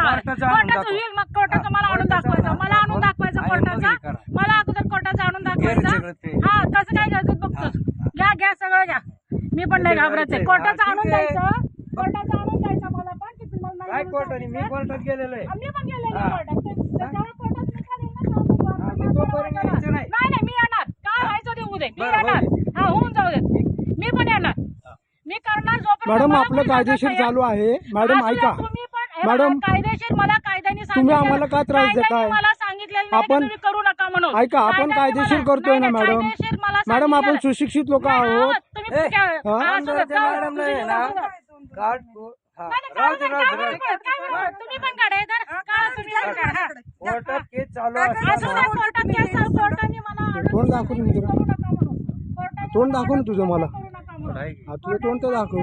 कोर्टाचं होईल, मग कोर्टाचं मला आणून दाखवायचं, मला आणून दाखवायचं कोर्टाचा, मला अगोदर कोर्टाचं आणून दाखवायचं. हा कसं काय घ्यायचं बघतोच, घ्या घ्या सगळं घ्या, मी पण नाही घाबरत आहे. कोर्टाचं आणून द्यायचं, कोर्टाचं आणून द्यायचं मला पण, की तुम्हाला नाही कोर्टाने, मी कोर्टात गेलेलो आहे, मी पण गेलेलो आहे कोर्टात. जेव्हा कोर्टात निकाल येईल ना नाही नाही मी येणार, काय व्हायचं ते उद्या मी येणार. हा होऊन जाऊ देत, मी पण येणार, मी करणार. मॅडम आपलं कायदेशीर चालू आहे. मॅडम ऐका, तुम्ही पण मॅडम कायदेशीर, मला कायद्याने तुम्ही आम्हाला का त्रास देताय? मला सांगितलेलं आपण तुम्ही करू नका म्हणून. ऐका, आपण कायदेशीर करतोय ना मॅडम. मॅडम आपण सुशिक्षित लोक आहोत. तुम्ही पण काढायचं, कोर्टात केस चालू कोर्टाने मला तोंड दाखव ना जरा. तोंड दाखव ना तुझं मला. तुझं तोंड तर दाखव.